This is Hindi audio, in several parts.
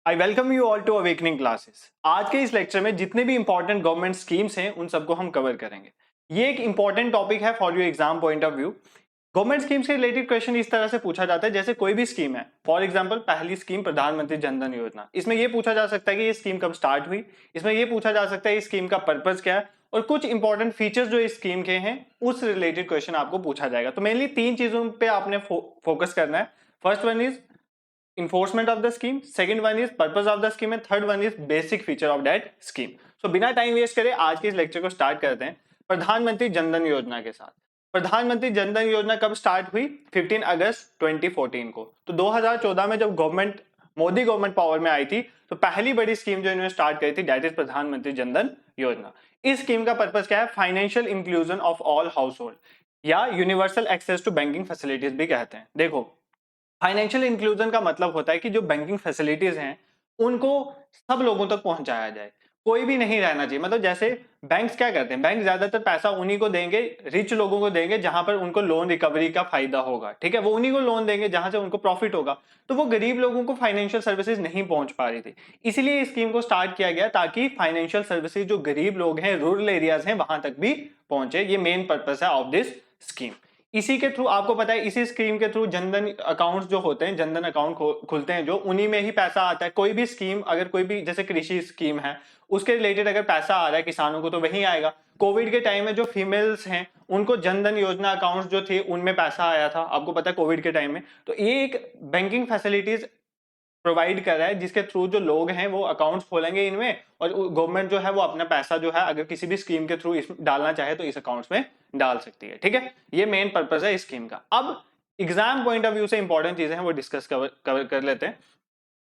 I welcome you all to awakening classes. आज के इस लेक्चर में जितने भी इंपॉर्टेंट गवर्नमेंट स्कीम्स हैं उन सबको हम कवर करेंगे। ये एक इंपॉर्टेंट टॉपिक है for your exam point of view. Government schemes से रिलेटेड क्वेश्चन इस तरह से पूछा जाता है जैसे कोई भी स्कीम है। फॉर एग्जांपल पहली स्कीम प्रधानमंत्री जन धन योजना, इसमें यह पूछा जा सकता है कि ये स्कीम कब स्टार्ट हुई। इसमें यह पूछा जा सकता है इस स्कीम का पर्पज क्या है और कुछ इंपॉर्टेंट फीचर्स जो इस स्कीम के हैं उस रिलेटेड क्वेश्चन आपको पूछा जाएगा। तो मेनली तीन चीजों पे आपने फोकस करना है। First one is enforcement of the scheme, second one is purpose of the scheme and third one is basic feature of that scheme. So बिना टाइम वेस्ट करे आज के इस लेक्चर को स्टार्ट करते हैं प्रधानमंत्री जन धन योजना के साथ। प्रधानमंत्री जन धन योजना कब स्टार्ट हुई? 15 अगस्त 2014 को। तो 2014 में जब मोदी गवर्नमेंट पावर में आई थी तो पहली बड़ी स्कीम जो इन्होंने स्टार्ट करी थी दैट इज प्रधानमंत्री जन धन योजना। इस स्कीम का पर्पस क्या है? Financial inclusion of all household या universal access to banking facilities भी कहते हैं। देखो, फाइनेंशियल इंक्लूजन का मतलब होता है कि जो बैंकिंग फैसिलिटीज हैं उनको सब लोगों तक पहुंचाया जाए, कोई भी नहीं रहना चाहिए। मतलब जैसे बैंक्स क्या करते हैं, बैंक ज्यादातर पैसा उन्हीं को देंगे, रिच लोगों को देंगे जहां पर उनको लोन रिकवरी का फायदा होगा, ठीक है, वो उन्हीं को लोन देंगे जहां से उनको प्रॉफिट होगा। तो वो गरीब लोगों को फाइनेंशियल सर्विसेज नहीं पहुंच पा रही थी, इसीलिए इस स्कीम को स्टार्ट किया गया ताकि फाइनेंशियल सर्विसेज जो गरीब लोग हैं, रूरल एरियाज हैं, वहां तक भी पहुंचे। ये मेन पर्पस है ऑफ दिस स्कीम। इसी के थ्रू आपको पता है, इसी स्कीम के थ्रू जनधन अकाउंट्स जो होते हैं, जनधन अकाउंट खुलते हैं जो, उन्हीं में ही पैसा आता है। कोई भी स्कीम, अगर कोई भी जैसे कृषि स्कीम है उसके रिलेटेड अगर पैसा आ रहा है किसानों को तो वही आएगा। कोविड के टाइम में जो फीमेल्स हैं उनको जनधन योजना अकाउंट्स जो थे उनमें पैसा आया था, आपको पता है कोविड के टाइम में। तो ये एक बैंकिंग फैसिलिटीज प्रोवाइड कर रहा है जिसके थ्रू जो लोग हैं वो अकाउंट्स खोलेंगे इनमें, और गवर्नमेंट जो है वो अपना पैसा जो है अगर किसी भी स्कीम के थ्रू डालना चाहे तो इस अकाउंट्स में डाल सकती है, ठीक है। ये मेन पर्पस है इस स्कीम का। अब एग्जाम पॉइंट ऑफ व्यू से इंपॉर्टेंट चीजें हैं वो डिस्कस कवर कर लेते हैं।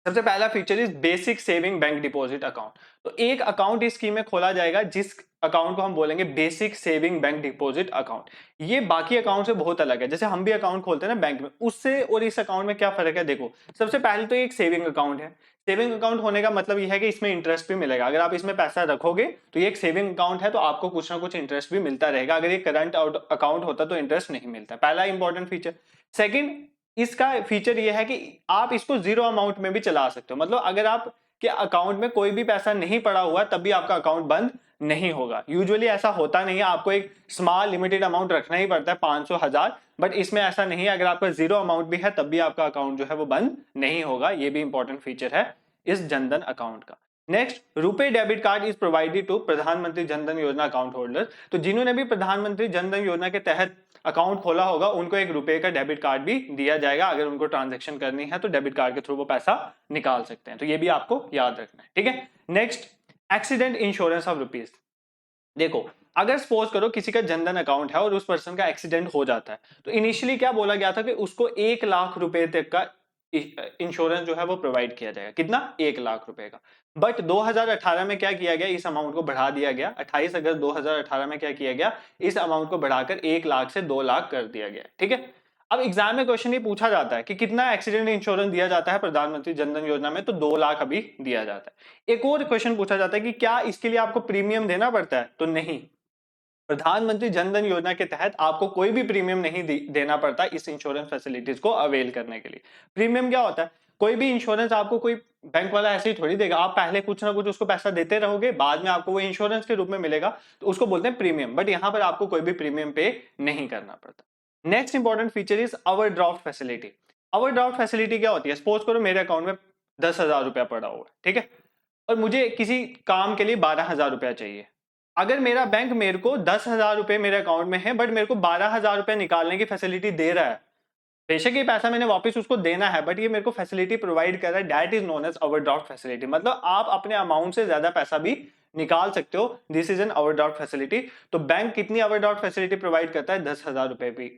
सबसे पहला feature is basic saving bank deposit account. तो एक अकाउंट इस स्कीम में खोला जाएगा जिस अकाउंट को हम बोलेंगे basic saving bank deposit account. ये बाकी अकाउंट से बहुत अलग है। जैसे हम भी अकाउंट खोलते हैं ना बैंक में, उससे और इस अकाउंट में क्या फर्क है? देखो, सबसे पहले तो एक सेविंग अकाउंट है। सेविंग अकाउंट होने का मतलब यह है कि इसमें इंटरेस्ट भी मिलेगा। अगर आप इसमें पैसा रखोगे तो ये एक सेविंग अकाउंट है तो आपको कुछ ना कुछ इंटरेस्ट भी मिलता रहेगा। अगर ये करंट अकाउंट होता तो इंटरेस्ट नहीं मिलता। पहला इंपॉर्टेंट फीचर। सेकंड, इसका फीचर यह है कि आप इसको जीरो अमाउंट में भी चला सकते हो। मतलब अगर आप के अकाउंट में कोई भी पैसा नहीं पड़ा हुआ तब भी आपका अकाउंट बंद नहीं होगा। यूजुअली ऐसा होता नहीं है, आपको एक स्मॉल लिमिटेड अमाउंट रखना ही पड़ता है, 500,000, बट इसमें ऐसा नहीं है। अगर आपका जीरो अमाउंट भी है तब भी आपका अकाउंट जो है वो बंद नहीं होगा। ये भी इंपॉर्टेंट फीचर है इस जनधन अकाउंट का। Next, RuPay debit card is provided to Pradhan Mantri Jan Dhan योजना अकाउंट होल्डर। तो जिन्होंने भी प्रधानमंत्री जनधन योजना के तहत अकाउंट खोला होगा उनको एक रुपए का डेबिट कार्ड भी दिया जाएगा। अगर उनको ट्रांजैक्शन करनी है तो डेबिट कार्ड के थ्रू वो पैसा निकाल सकते हैं। तो ये भी आपको याद रखना है, ठीक है। Next, accident insurance of rupees. देखो, अगर सपोज करो किसी का जनधन अकाउंट है और उस पर्सन का एक्सीडेंट हो जाता है तो इनिशियली क्या बोला गया था कि उसको 1 लाख रुपए तक का इंश्योरेंस जो है वो प्रोवाइड किया जाएगा। कितना? 1 लाख रुपए का। बट 2018 में क्या किया गया? इस अमाउंट को बढ़ा दिया गया। 28 अगस्त 2018 में क्या किया गया? इस अमाउंट को बढ़ाकर 1 लाख से 2 लाख कर दिया गया, ठीक है। अब एग्जाम में क्वेश्चन ये पूछा जाता है कि कितना एक्सीडेंट इंश्योरेंस दिया जाता है प्रधानमंत्री जनधन योजना में, तो 2 लाख अभी दिया जाता है। एक और क्वेश्चन पूछा जाता है कि क्या इसके लिए आपको प्रीमियम देना पड़ता है? तो नहीं, प्रधानमंत्री जनधन योजना के तहत आपको कोई भी प्रीमियम नहीं देना पड़ता इस इंश्योरेंस फैसिलिटीज को अवेल करने के लिए। प्रीमियम क्या होता है? कोई भी इंश्योरेंस आपको कोई बैंक वाला ऐसे ही थोड़ी देगा। आप पहले कुछ ना कुछ उसको पैसा देते रहोगे, बाद में आपको वो इंश्योरेंस के रूप में मिलेगा, तो उसको बोलते हैं प्रीमियम। बट यहाँ पर आपको कोई भी प्रीमियम पे नहीं करना पड़ता। Next important feature is overdraft facility. Overdraft facility क्या होती है? सपोज करो मेरे अकाउंट में 10,000 रुपया पड़ा हुआ है, ठीक है, और मुझे किसी काम के लिए 12,000 रुपया चाहिए। अगर मेरा बैंक मेरे को 10,000 रुपए मेरे अकाउंट में है बट मेरे को 12,000 रुपए निकालने की फैसिलिटी दे रहा है, बेशक ये पैसा मैंने वापस उसको देना है बट ये मेरे को फैसिलिटी प्रोवाइड कर रहा है, that is known as overdraft facility. मतलब आप अपने अमाउंट से ज्यादा पैसा भी निकाल सकते हो, this is an overdraft facility. तो बैंक कितनी ओवरड्राफ्ट फैसिलिटी प्रोवाइड करता है? 10,000 रुपए भी।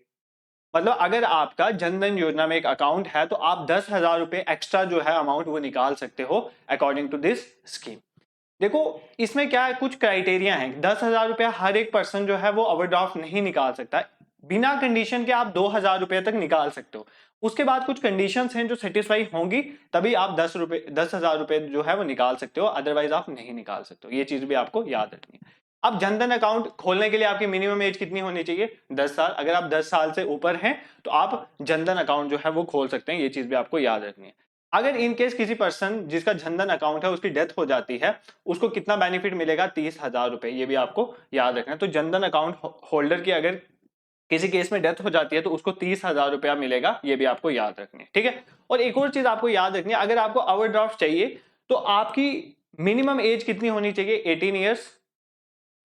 मतलब अगर आपका जनधन योजना में एक अकाउंट है तो आप 10,000 रुपए एक्स्ट्रा जो है अमाउंट वो निकाल सकते हो अकॉर्डिंग टू दिस स्कीम। देखो, इसमें क्या है, कुछ क्राइटेरिया हैं। 10,000 रुपया हर एक पर्सन जो है वो ओवरड्राफ्ट नहीं निकाल सकता। बिना कंडीशन के आप 2,000 रुपए तक निकाल सकते हो। उसके बाद कुछ कंडीशंस हैं जो सेटिस्फाई होंगी तभी आप 10,000 रुपए जो है वो निकाल सकते हो, अदरवाइज आप नहीं निकाल सकते हो। ये चीज भी आपको याद रखनी है। अब जनधन अकाउंट खोलने के लिए आपकी मिनिमम एज कितनी होनी चाहिए? 10 साल। अगर आप 10 साल से ऊपर हैं तो आप जनधन अकाउंट जो है वो खोल सकते हैं। ये चीज भी आपको याद रखनी है। अगर इन केस किसी पर्सन जिसका जनधन अकाउंट है उसकी डेथ हो जाती है, उसको कितना बेनिफिट मिलेगा? 30,000 रुपए। ये भी आपको याद रखना है। तो जनधन अकाउंट होल्डर की अगर किसी केस में डेथ हो जाती है तो उसको 30,000 रुपया मिलेगा, ये भी आपको याद रखनी है, ठीक है। और एक और चीज आपको याद रखनी है, अगर आपको ओवरड्राफ्ट चाहिए तो आपकी मिनिमम एज कितनी होनी चाहिए? 18 ईयर्स।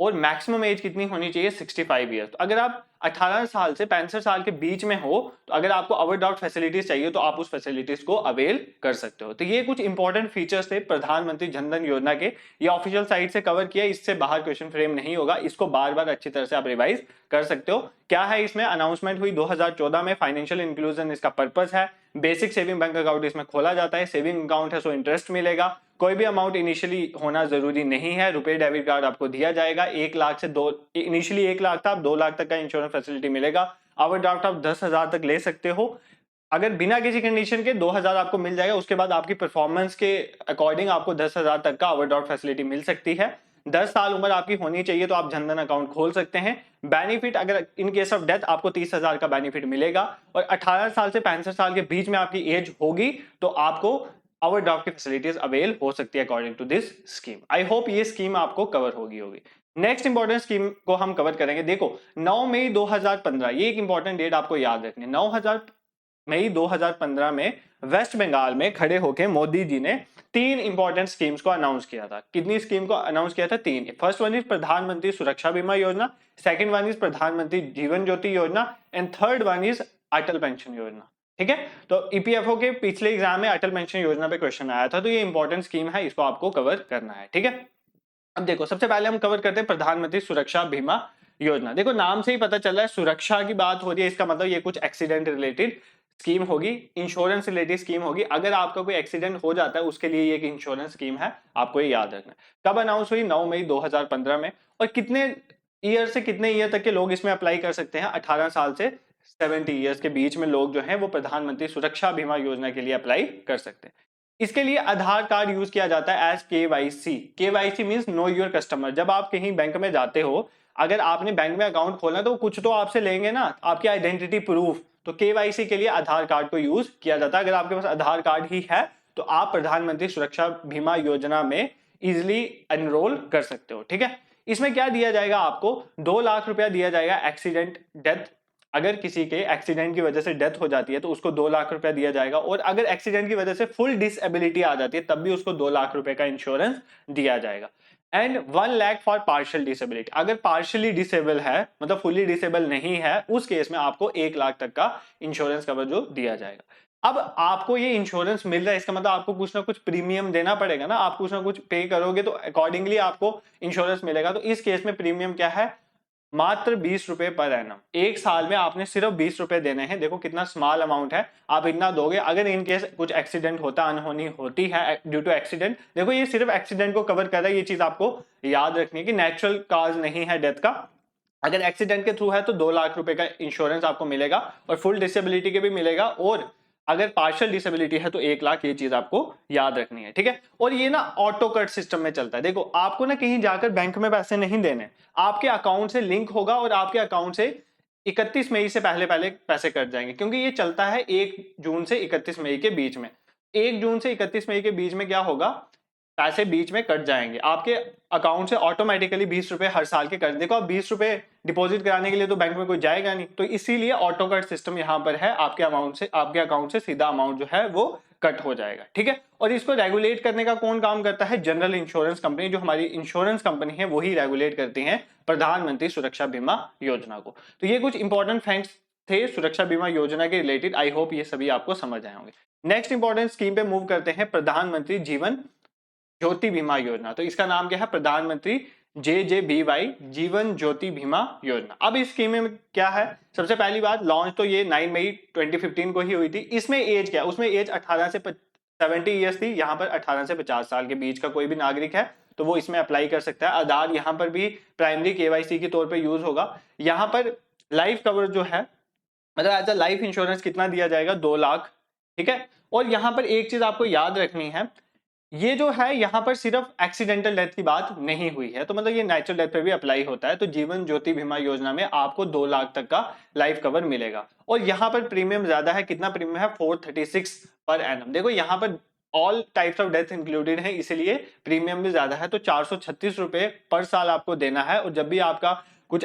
और मैक्सिमम एज कितनी होनी चाहिए? 65 ईयर्स। तो अगर आप 18 साल से 65 साल के बीच में हो तो अगर आपको ओवरड्राफ्ट फैसिलिटीज चाहिए तो आप उस फैसिलिटीज को अवेल कर सकते हो। तो ये कुछ इंपॉर्टेंट फीचर्स थे प्रधानमंत्री जनधन योजना के। ये ऑफिशियल साइट से कवर किया, इससे बाहर क्वेश्चन फ्रेम नहीं होगा, इसको बार बार अच्छी तरह से आप रिवाइज कर सकते हो। क्या है इसमें? अनाउंसमेंट हुई 2014 में, फाइनेंशियल इंक्लूजन इसका पर्पस है। बेसिक सेविंग बैंक अकाउंट इसमें खोला जाता है, सेविंग अकाउंट है सो इंटरेस्ट मिलेगा। कोई भी अमाउंट इनिशियली होना जरूरी नहीं है। रुपए डेबिट कार्ड आपको दिया जाएगा। 1 लाख से 2, इनिशियली 1 लाख था, अब 2 लाख तक का इंश्योरेंस फैसिलिटी मिलेगा। ओवरड्राफ्ट आप 10,000 तक ले सकते हो। अगर बिना किसी कंडीशन के 2,000 आपको मिल जाएगा। उसके बाद आपकी परफॉर्मेंस के अकॉर्डिंग आपको 10,000 तक का ओवरड्राफ्ट फैसिलिटी मिल सकती है। 10 साल उम्र आपकी होनी चाहिए तो आप जनधन अकाउंट खोल सकते हैं। बेनिफिट, अगर इन केस ऑफ डेथ आपको 30,000 का बेनिफिट मिलेगा। और 18 साल से 65 साल के बीच में आपकी एज होगी तो आपको ओवरड्राफ्ट की फैसिलिटीज अवेल हो सकती है according to this scheme. I hope ये स्कीम आपको कवर होगी। नेक्स्ट इंपॉर्टेंट स्कीम को हम कवर करेंगे। देखो 9 मई 2015, ये एक इंपॉर्टेंट डेट आपको याद रखनी है। 9 मई 2015 में वेस्ट बंगाल में खड़े होकर मोदी जी ने 3 इंपॉर्टेंट स्कीम्स को अनाउंस किया था। कितनी स्कीम को अनाउंस किया था? 3। फर्स्ट वन इज प्रधानमंत्री सुरक्षा बीमा योजना, सेकंड वन इज प्रधानमंत्री जीवन ज्योति योजना and third one is Atal pension योजना। ठीक है, तो ईपीएफओ के पिछले एग्जाम में अटल पेंशन योजना पे क्वेश्चन आया था, तो ये इंपॉर्टेंट स्कीम है, इसको आपको कवर करना है। ठीक है, अब देखो सबसे पहले हम कवर करते हैं प्रधानमंत्री सुरक्षा बीमा योजना। देखो नाम से ही पता चल रहा है सुरक्षा की बात हो रही है, इसका मतलब ये कुछ एक्सीडेंट रिलेटेड स्कीम होगी, इंश्योरेंस रिलेटेड स्कीम होगी। अगर आपका कोई एक्सीडेंट हो जाता है उसके लिए ये एक इंश्योरेंस स्कीम है, आपको ये याद रखना है। कब अनाउंस हुई? 9 मई 2015 में। और कितने ईयर से कितने ईयर तक के लोग इसमें अप्लाई कर सकते हैं? 18 साल से 70 ईयर्स के बीच में लोग जो हैं वो प्रधानमंत्री सुरक्षा बीमा योजना के लिए अप्लाई कर सकते हैं। इसके लिए आधार कार्ड यूज किया जाता है as KYC. KYC means know your customer. जब आप कहीं बैंक में जाते हो, अगर आपने बैंक में अकाउंट खोलना तो कुछ तो आपसे लेंगे ना, आपकी आइडेंटिटी प्रूफ। तो केवाईसी के लिए आधार कार्ड को यूज किया जाता है। अगर आपके पास आधार कार्ड ही है तो आप प्रधानमंत्री सुरक्षा बीमा योजना में इजिली एनरोल कर सकते हो। ठीक है, इसमें क्या दिया जाएगा? आपको 2 लाख रुपया दिया जाएगा एक्सीडेंट डेथ। अगर किसी के एक्सीडेंट की वजह से डेथ हो जाती है तो उसको 2 लाख रुपया दिया जाएगा। और अगर एक्सीडेंट की वजह से फुल डिसेबिलिटी आ जाती है तब भी उसको 2 लाख रुपए का इंश्योरेंस दिया जाएगा। And 1 lakh for partial disability. अगर पार्शियली डिसेबल है, मतलब फुली डिसेबल नहीं है, उस केस में आपको 1 लाख तक का इंश्योरेंस कवर जो दिया जाएगा। अब आपको ये इंश्योरेंस मिल रहा है, इसका मतलब आपको कुछ ना कुछ प्रीमियम देना पड़ेगा ना, आप कुछ ना कुछ पे करोगे तो अकॉर्डिंगली आपको इंश्योरेंस मिलेगा। तो इस केस में प्रीमियम क्या है? मात्र 20 रुपए पर एनम। एक साल में आपने सिर्फ 20 रुपए देने हैं। देखो कितना स्मॉल अमाउंट है, आप इतना दोगे। अगर इन केस कुछ एक्सीडेंट होता, अनहोनी होती है ड्यू टू एक्सीडेंट, देखो ये सिर्फ एक्सीडेंट को कवर कर रहा है, ये चीज आपको याद रखनी है कि नेचुरल काज नहीं है डेथ का। अगर एक्सीडेंट के थ्रू है तो 2 लाख रुपए का इंश्योरेंस आपको मिलेगा और फुल डिसेबिलिटी के भी मिलेगा। और अगर पार्शियल डिसेबिलिटी है तो 1 लाख, ये चीज आपको याद रखनी है। ठीक है, और ये ना ऑटो कट सिस्टम में चलता है। देखो आपको ना कहीं जाकर बैंक में पैसे नहीं देने, आपके अकाउंट से लिंक होगा और आपके अकाउंट से 31 मई से पहले पहले पैसे कट जाएंगे, क्योंकि ये चलता है 1 जून से 31 मई के बीच में। 1 जून से 31 मई के बीच में क्या होगा? पैसे बीच में कट जाएंगे आपके अकाउंट से ऑटोमेटिकली। 20 रुपए हर साल के कट। देखो अब 20 रुपए डिपॉजिट कराने के लिए तो बैंक में कोई जाएगा नहीं, तो इसीलिए ऑटो कट सिस्टम यहाँ पर है। आपके अमाउंट से, आपके अकाउंट से सीधा अमाउंट जो है वो कट हो जाएगा। ठीक है, और इसको रेगुलेट करने का कौन काम करता है? General insurance company. जो हमारी इंश्योरेंस कंपनी है वही रेगुलेट करती है प्रधानमंत्री सुरक्षा बीमा योजना को। तो ये कुछ इंपॉर्टेंट फैक्ट्स थे सुरक्षा बीमा योजना के रिलेटेड। आई होप ये सभी आपको समझ आए होंगे। नेक्स्ट इंपॉर्टेंट स्कीम पे मूव करते हैं, प्रधानमंत्री जीवन ज्योति बीमा योजना। तो इसका नाम क्या है? प्रधानमंत्री JJBY जीवन ज्योति बीमा योजना। अब इस स्कीम में क्या है? सबसे पहली बात, लॉन्च तो ये 9 मई 2015 को ही हुई थी। इसमें एज क्या? उसमें एज 18 से 70 ईयर्स थी। यहाँ पर 18 से 50 साल के बीच का कोई भी नागरिक है तो वो इसमें अप्लाई कर सकता है। आधार यहाँ पर भी प्राइमरी KYC के तौर पर यूज होगा। यहाँ पर लाइफ कवर जो है, मतलब एज अ लाइफ इंश्योरेंस कितना दिया जाएगा? 2 लाख। ठीक है, और यहाँ पर एक चीज आपको याद रखनी है, ये जो है यहाँ पर सिर्फ एक्सीडेंटल डेथ की बात नहीं हुई है, तो मतलब ये नेचुरल डेथ पे भी अप्लाई होता है। तो जीवन ज्योति बीमा योजना में आपको 2 लाख तक का लाइफ कवर मिलेगा और यहाँ पर प्रीमियम ज्यादा है। कितना प्रीमियम है? 436 पर एनम। देखो यहाँ पर all types of death included है, इसीलिए प्रीमियम भी ज्यादा है। तो 436 रुपए पर साल आपको देना है और जब भी आपका कुछ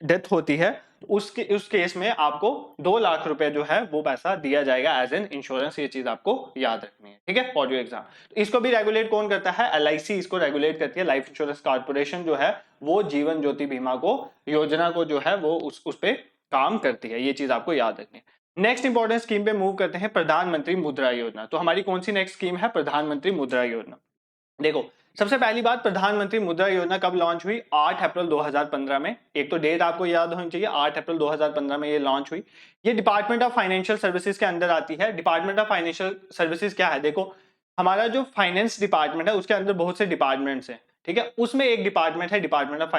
डेथ होती है उस केस में आपको 2 लाख रुपए जो है वो पैसा दिया जाएगा एज एन इंश्योरेंस। ये चीज आपको याद रखनी है, ठीक है, फॉर योर एग्जाम। तो इसको भी रेगुलेट कौन करता है? एलआईसी इसको रेगुलेट करती है। लाइफ इंश्योरेंस कॉर्पोरेशन जो है वो जीवन ज्योति बीमा को योजना को जो है वो उस पे काम करती है। ये चीज आपको याद रखनी है। नेक्स्ट इंपॉर्टेंट स्कीम पे मूव करते हैं, प्रधानमंत्री मुद्रा योजना। तो हमारी कौन सी नेक्स्ट स्कीम है? प्रधानमंत्री मुद्रा योजना। देखो सबसे पहली बात, प्रधानमंत्री मुद्रा योजना कब लॉन्च हुई? 8 अप्रैल 2015 में। एक तो डेट आपको याद होनी चाहिए, 8 अप्रैल 2015 में ये लॉन्च हुई। ये डिपार्टमेंट ऑफ फाइनेंशियल सर्विसेज के अंदर आती है। डिपार्टमेंट ऑफ फाइनेंशियल सर्विसेज क्या है? देखो हमारा जो फाइनेंस डिपार्टमेंट है उसके अंदर बहुत से डिपार्टमेंट्स हैं, ठीक है, उसमें एक डिपार्टमेंट है डिपार्टमेंट ऑफ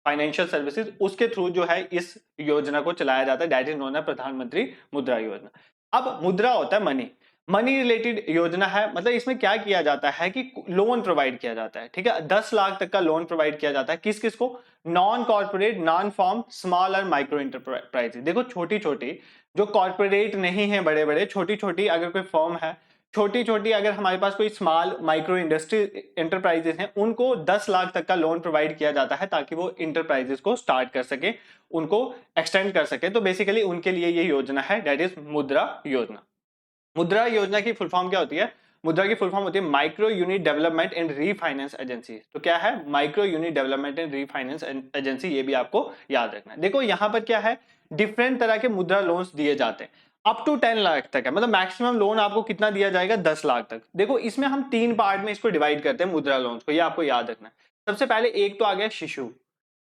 फाइनेंशियल सर्विसेज। उसके थ्रू जो है इस योजना को चलाया जाता है, दैट इज नोन एज प्रधानमंत्री मुद्रा योजना। अब मुद्रा होता है मनी, मनी रिलेटेड योजना है। मतलब इसमें क्या किया जाता है कि लोन प्रोवाइड किया जाता है, ठीक है, 10 लाख तक का लोन प्रोवाइड किया जाता है। किस किस को? Non corporate, non farm, small और माइक्रो इंटरप्राइज। देखो छोटी छोटी जो कॉर्पोरेट नहीं है, बड़े बड़े छोटी छोटी अगर कोई फर्म है, छोटी छोटी अगर हमारे पास कोई स्मॉल माइक्रो इंडस्ट्री इंटरप्राइजेस हैं, उनको 10 लाख तक का लोन प्रोवाइड किया जाता है ताकि वो इंटरप्राइजेस को स्टार्ट कर सके, उनको एक्सटेंड कर सके। तो बेसिकली उनके लिए ये योजना है, दैट इज मुद्रा योजना। मुद्रा योजना की फुल फॉर्म क्या होती है? मुद्रा की फुल फॉर्म होती है micro unit development and refinance agency. तो क्या है? Micro unit development and refinance agency. ये भी आपको याद रखना है। देखो यहां पर क्या है, डिफरेंट तरह के मुद्रा लोन्स दिए जाते हैं, अप टू 10 लाख तक है। मतलब मैक्सिमम लोन आपको कितना दिया जाएगा? 10 लाख तक। देखो इसमें हम 3 पार्ट में इसको डिवाइड करते हैं मुद्रा लोन्स को, ये आपको याद रखना है। सबसे पहले एक तो आ गया शिशु।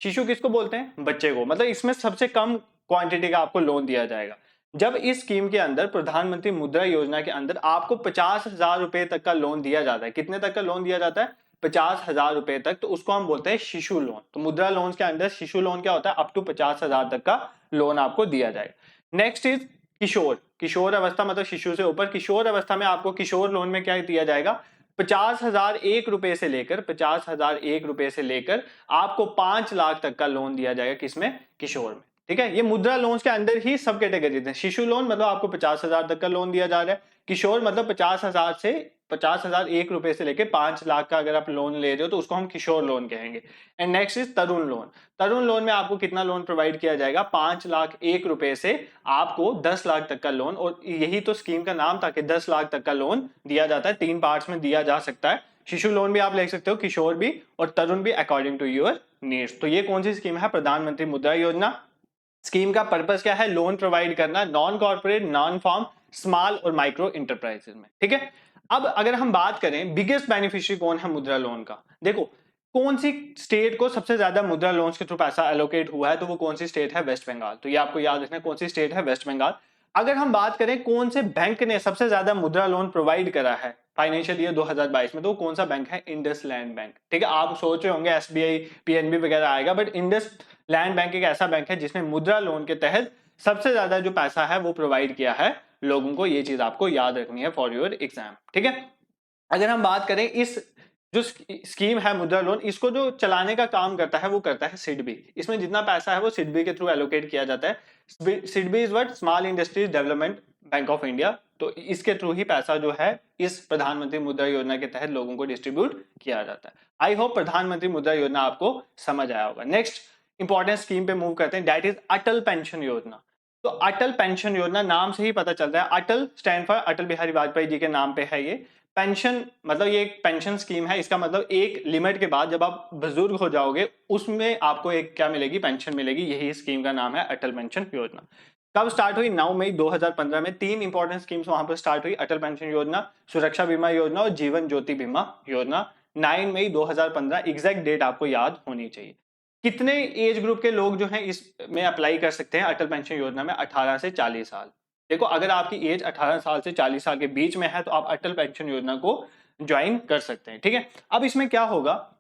शिशु किसको बोलते हैं? बच्चे को। मतलब इसमें सबसे कम क्वांटिटी का आपको लोन दिया जाएगा। जब इस स्कीम के अंदर, प्रधानमंत्री मुद्रा योजना के अंदर, आपको 50,000 रुपए तक का लोन दिया जाता है। कितने तक का लोन दिया जाता है? 50,000 रुपए तक। तो उसको हम बोलते हैं शिशु लोन। तो मुद्रा लोन के अंदर शिशु लोन क्या होता है? अप टू 50,000 तक का लोन आपको दिया जाएगा। नेक्स्ट इज किशोर। किशोर अवस्था मतलब शिशु से ऊपर। किशोर अवस्था में आपको किशोर लोन में क्या दिया जाएगा? 50,001 रुपए से लेकर 50,001 रुपए से लेकर आपको 5 लाख तक का लोन दिया जाएगा। किसमें? किशोर में, ठीक है। ये मुद्रा लोन्स के अंदर ही सब कैटेगरीज हैं। शिशु लोन मतलब आपको 50,000 तक का लोन दिया जा रहा है। किशोर मतलब 50,001 रुपए से लेकर 5 लाख का अगर आप लोन ले रहे हो तो उसको हम किशोर लोन कहेंगे। And next is Tarun loan. Tarun loan में आपको कितना लोन प्रोवाइड किया जाएगा? 5,01 रुपए से आपको 10 लाख तक का लोन। और यही तो स्कीम का नाम था कि 10 लाख तक का लोन दिया जाता है। 3 पार्ट्स में दिया जा सकता है। शिशु लोन भी आप ले सकते हो, किशोर भी और तरुण भी, अकॉर्डिंग टू योर नीड्स। तो ये कौन सी स्कीम है? प्रधानमंत्री मुद्रा योजना। स्कीम का पर्पस क्या है? लोन प्रोवाइड करना non corporate, non farm, small और माइक्रो इंटरप्राइजेस में, ठीक है। अब अगर हम बात करें बिगेस्ट बेनिफिशियरी कौन है मुद्रा लोन का, देखो कौन सी स्टेट को सबसे ज्यादा मुद्रा लोन के थ्रू पैसा एलोकेट हुआ है, तो वो कौन सी स्टेट है? वेस्ट बंगाल। तो ये आपको याद रखना है, कौन सी स्टेट है? वेस्ट बंगाल। अगर हम बात करें कौन से बैंक ने सबसे ज्यादा मुद्रा लोन प्रोवाइड करा है फाइनेंशियल ईयर 2022 में, तो कौन सा बैंक है? इंडस लैंड बैंक, ठीक है। आप सोच रहे होंगे एसबीआई, पीएनबी वगैरह आएगा, बट इंडस लैंड बैंक एक ऐसा बैंक है जिसने मुद्रा लोन के तहत सबसे ज्यादा जो पैसा है वो प्रोवाइड किया है लोगों को। ये चीज आपको याद रखनी है फॉर योर एग्जाम, ठीक है। अगर हम बात करें इस जो स्कीम है मुद्रा लोन, इसको जो चलाने का काम करता है वो करता है सिडबी। इसमें जितना पैसा है वो सिडबी के थ्रू एलोकेट किया जाता है। SIDBI is what? Small industries development bank of India. तो इसके थ्रू ही पैसा जो है इस प्रधानमंत्री मुद्रा योजना के तहत लोगों को डिस्ट्रीब्यूट किया जाता है। आई होप प्रधानमंत्री मुद्रा योजना आपको समझ आया होगा। नेक्स्ट इंपॉर्टेंट स्कीम पे मूव करते हैं, दैट इज अटल पेंशन योजना। तो अटल पेंशन योजना नाम से ही पता चलता है, अटल स्टैंड फॉर अटल बिहारी वाजपेयी जी के नाम पे है ये। पेंशन मतलब ये एक पेंशन स्कीम है। इसका मतलब एक लिमिट के बाद जब आप बुजुर्ग हो जाओगे उसमें आपको एक क्या मिलेगी? पेंशन मिलेगी। यही स्कीम का नाम है अटल पेंशन योजना। कब स्टार्ट हुई? 9 मई 2015 में। 3 इंपॉर्टेंट स्कीम्स वहां पर स्टार्ट हुई, अटल पेंशन योजना, सुरक्षा बीमा योजना और जीवन ज्योति बीमा योजना। 9 मई 2015 एग्जैक्ट डेट आपको याद होनी चाहिए। कितने एज ग्रुप के लोग जो हैं इसमें अप्लाई कर सकते हैं अटल पेंशन योजना में? 18 से 40 साल। देखो अगर आपकी एज 18 साल से 40 साल के बीच में है तो आप अटल पेंशन योजना को ज्वाइन कर सकते हैं, ठीक है। अब इसमें क्या होगा,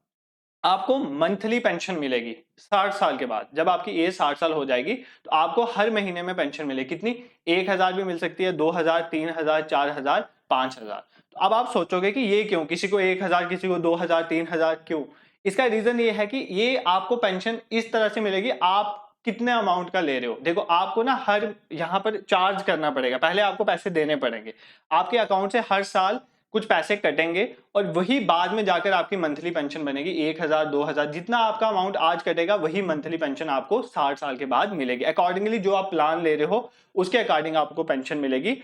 आपको मंथली पेंशन मिलेगी 60 साल के बाद। जब आपकी एज 60 साल हो जाएगी तो आपको हर महीने में पेंशन मिलेगी। कितनी? 1,000 भी मिल सकती है, 2,000, 3,000, 4,000, 5,000। तो अब आप सोचोगे कि ये क्यों, किसी को 1,000, किसी को 2,000, 3,000 क्यों? इसका रीजन ये है कि ये आपको पेंशन इस तरह से मिलेगी, आप कितने अमाउंट का ले रहे हो। देखो आपको ना हर यहाँ पर चार्ज करना पड़ेगा, पहले आपको पैसे देने पड़ेंगे, आपके अकाउंट से हर साल कुछ पैसे कटेंगे और वही बाद में जाकर आपकी मंथली पेंशन बनेगी। 1,000, 2,000 जितना आपका अमाउंट आज कटेगा वही मंथली पेंशन आपको 60 साल के बाद मिलेगी। अकॉर्डिंगली जो आप प्लान ले रहे हो उसके अकॉर्डिंग आपको पेंशन मिलेगी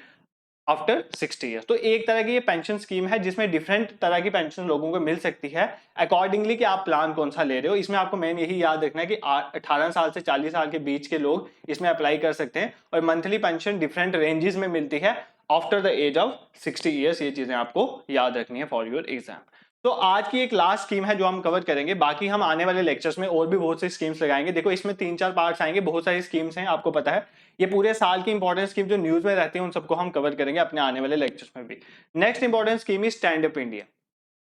आफ्टर 60 ईयर्स। तो एक तरह की ये पेंशन स्कीम है जिसमें डिफरेंट तरह की पेंशन लोगों को मिल सकती है अकॉर्डिंगली कि आप प्लान कौन सा ले रहे हो। इसमें आपको मेन यही याद रखना है कि 18 साल से 40 साल के बीच के लोग इसमें अप्लाई कर सकते हैं और मंथली पेंशन डिफरेंट रेंजेस में मिलती है after the age of 60 years. ये चीजें आपको याद रखनी है फॉर योर एग्जाम। तो आज की एक लास्ट स्कीम है जो हम कवर करेंगे, बाकी हम आने वाले लेक्चर्स में और भी बहुत सी स्कीम्स लगाएंगे। देखो इसमें 3-4 पार्ट्स आएंगे, बहुत सारी स्कीम्स हैं, आपको पता है ये पूरे साल की इंपॉर्टेंट स्कीम जो न्यूज में रहती है उन सबको हम कवर करेंगे अपने आने वाले लेक्चर्स में भी। Next important scheme is stand up India.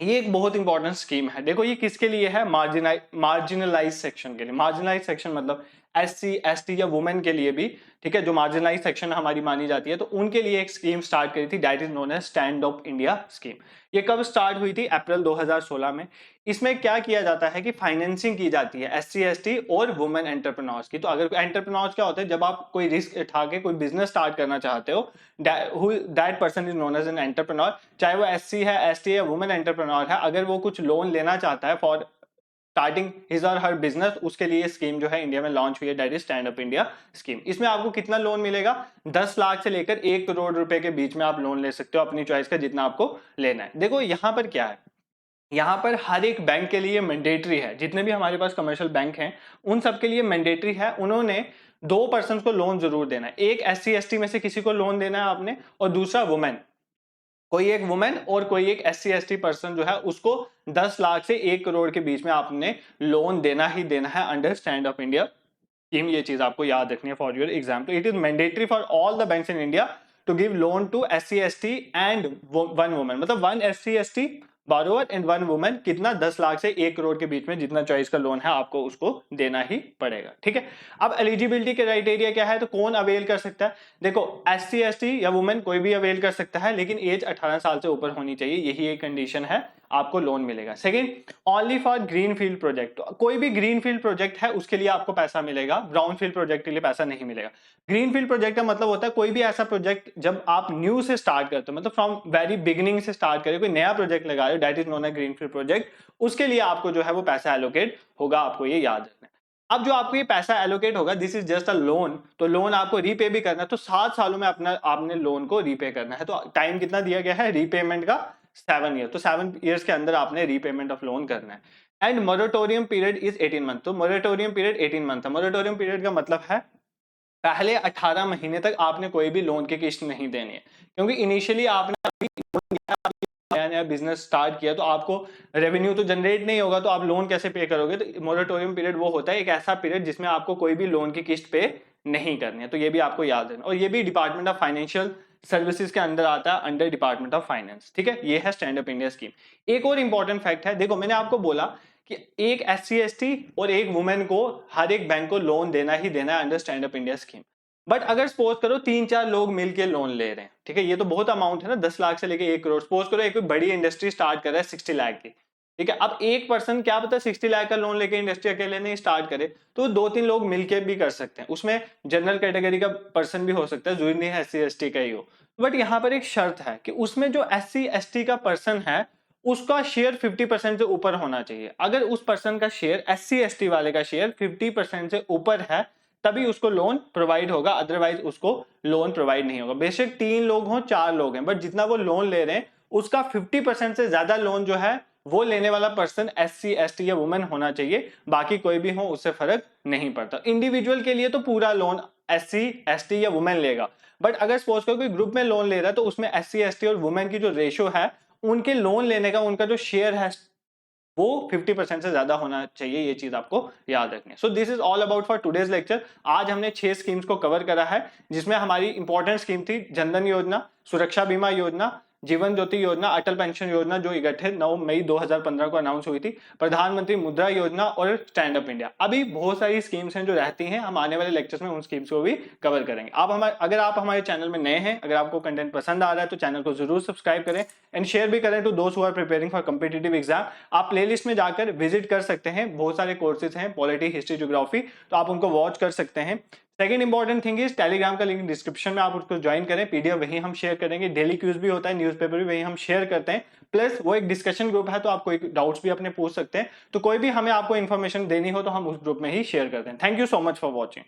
ये एक बहुत इंपॉर्टेंट स्कीम है। देखो ये किसके लिए है? मार्जिनलाइज सेक्शन के लिए। मार्जिनलाइज सेक्शन मतलब SC ST या वुमेन के लिए भी, ठीक है, जो मार्जिनलाइज सेक्शन हमारी मानी जाती है, तो उनके लिए एक स्कीम स्टार्ट करी थी, that is known as stand up India scheme. ये कब स्टार्ट हुई थी? अप्रैल 2016 में। इसमें क्या किया जाता है कि फाइनेंसिंग की जाती है SC ST और वुमेन एंटरप्रेन्योर्स की। तो अगर एंटरप्रेन्योर्स क्या होते हैं, जब आप कोई रिस्क उठा के कोई बिजनेस स्टार्ट करना चाहते हो, that person is known as an entrepreneur, चाहे वो SC है, ST है, वुमेन एंटरप्रेन्योर है। अगर वो कुछ लोन लेना चाहता है फॉर स्टार्टिंग हिज और हर बिजनेस, उसके लिए स्कीम जो है इंडिया में लॉन्च हुई है, that is stand up India scheme. इसमें आपको कितना लोन मिलेगा? 10 लाख से लेकर 1 करोड़ रुपए के बीच में आप लोन ले सकते हो, अपनी चॉइस का जितना आपको लेना है। देखो यहाँ पर क्या है, यहाँ पर हर एक बैंक के लिए मैंडेटरी है, जितने भी हमारे पास कमर्शियल बैंक हैं उन सब के लिए मैंडेटरी है, उन्होंने 2 पर्सन को लोन जरूर देना है। एक SC ST में से किसी को लोन देना है आपने, और दूसरा वुमेन, कोई एक वुमेन और कोई एक SC ST पर्सन जो है उसको 10 लाख से 1 करोड़ के बीच में आपने लोन देना ही देना है under stand up India scheme. ये चीज आपको याद रखनी है for your exam. It is mandatory for all the banks in India to give loan to SC ST and 1 women, मतलब 1 SC ST borrower and 1 women. कितना? 10 लाख से 1 करोड़ के बीच में जितना चॉइस का लोन है आपको उसको देना ही पड़ेगा, ठीक है। अब एलिजिबिलिटी क्राइटेरिया क्या है, तो कौन अवेल कर सकता है? देखो SC ST या वुमेन कोई भी अवेल कर सकता है, लेकिन एज 18 साल से ऊपर होनी चाहिए, यही एक कंडीशन है, आपको लोन मिलेगा। Second, only for green field project, कोई भी ग्रीन फील्ड प्रोजेक्ट है उसके लिए आपको पैसा मिलेगा, ब्राउन फील्ड प्रोजेक्ट के लिए पैसा नहीं मिलेगा। ग्रीन फील्ड प्रोजेक्ट का मतलब होता है कोई भी ऐसा प्रोजेक्ट जब आप न्यू से स्टार्ट करते हो, मतलब फ्रॉम वेरी बिगिनिंग से स्टार्ट करें, कोई नया प्रोजेक्ट लगा रहे हो, that is known as green field project, उसके लिए आपको जो है वो पैसा एलोकेट होगा, आपको ये याद रखना है। अब जो आपको ये पैसा एलोकेट होगा, this is just a loan, तो लोन आपको रीपे भी करना है, तो 7 सालों में अपना आपने लोन को रीपे करना है। तो टाइम कितना दिया गया है रीपेमेंट का? 7 ईयर, तो 7 ईयर्स के अंदर आपने रीपेमेंट ऑफ लोन करना है। And moratorium period is 18 month, तो मोरेटोरियम पीरियड 18 मंथ है। मोरेटोरियम पीरियड का मतलब है पहले 18 महीने तक आपने कोई भी लोन की किस्त नहीं देनी है, क्योंकि इनिशियली आपने नया नया बिजनेस स्टार्ट किया तो आपको रेवेन्यू तो जनरेट नहीं होगा, तो आप लोन कैसे पे करोगे? तो मोरेटोरियम पीरियड वो होता है एक ऐसा पीरियड जिसमें आपको कोई भी लोन की किस्त पे नहीं करनी है, तो ये भी आपको याद रखना। और ये भी डिपार्टमेंट ऑफ फाइनेंशियल सर्विसेज के अंदर आता है, अंडर डिपार्टमेंट ऑफ फाइनेंस, ठीक है। ये है स्टैंड अप इंडिया स्कीम। एक और इंपॉर्टेंट फैक्ट है, देखो मैंने आपको बोला कि एक SC ST और एक वुमेन को हर एक बैंक को लोन देना ही देना है under stand up India scheme. But अगर सपोज करो 3-4 लोग मिलके लोन ले रहे हैं, ठीक है, ये तो बहुत अमाउंट है ना, 10 लाख से लेके 1 करोड़। सपोज करो एक बड़ी इंडस्ट्री स्टार्ट कर रहा है 60 लाख की, ठीक है। अब एक पर्सन क्या पता 60 लाख का लोन लेके इंडस्ट्री अकेले नहीं स्टार्ट करे, तो 2-3 लोग मिलके भी कर सकते हैं। उसमें जनरल कैटेगरी का पर्सन भी हो सकता है, जरूरी नहीं है SC ST का ही हो। बट यहाँ पर एक शर्त है कि उसमें जो SC ST का पर्सन है उसका शेयर 50% से ऊपर होना चाहिए। अगर उस पर्सन का शेयर SC ST वाले का शेयर 50% से ऊपर है तभी उसको लोन प्रोवाइड होगा, अदरवाइज उसको लोन प्रोवाइड नहीं होगा। बेशक 3 लोग हों 4 लोग हैं, बट जितना वो लोन ले रहे हैं उसका 50% से ज्यादा लोन जो है वो लेने वाला पर्सन SC ST या वुमेन होना चाहिए, बाकी कोई भी हो उससे फर्क नहीं पड़ता। इंडिविजुअल के लिए तो पूरा लोन SC ST या वुमेन लेगा, बट अगर सपोज करो कोई ग्रुप में लोन ले रहा है तो उसमें SC ST और वुमेन की जो रेशियो है उनके लोन लेने का उनका जो शेयर है वो 50% से ज्यादा होना चाहिए, ये चीज आपको याद रखनी है। So this is all about for today's lecture. आज हमने 6 स्कीम्स को कवर करा है, जिसमें हमारी इंपॉर्टेंट स्कीम थी जनधन योजना, सुरक्षा बीमा योजना, जीवन ज्योति योजना, अटल पेंशन योजना जो गठित 9 मई 2015 को अनाउंस हुई थी, प्रधानमंत्री मुद्रा योजना और स्टैंड अप इंडिया। अभी बहुत सारी स्कीम्स हैं जो रहती हैं, हम आने वाले लेक्चर्स में उन स्कीम्स को भी कवर करेंगे। अगर आप हमारे चैनल में नए हैं, अगर आपको कंटेंट पसंद आ रहा है तो चैनल को जरूर सब्सक्राइब करें एंड शेयर भी करें टू दोस्त who are preparing for competitive exam. आप प्लेलिस्ट में जाकर विजिट कर सकते हैं, बहुत सारे कोर्सेज हैं, पॉलिटी, हिस्ट्री, ज्योग्राफी, तो आप उनको वॉच कर सकते हैं। Second important thing is Telegram का लिंक डिस्क्रिप्शन में, आप उसको ज्वाइन करें, पीडीएफ वहीं हम शेयर करेंगे, डेली क्यूज भी होता है, न्यूज़पेपर भी वहीं हम शेयर करते हैं, प्लस वो एक डिस्कशन ग्रुप है, तो आप कोई डाउट्स भी अपने पूछ सकते हैं। तो कोई भी हमें आपको इन्फॉर्मेशन देनी हो तो हम उस ग्रुप में ही शेयर करते हैं। Thank you so much for watching.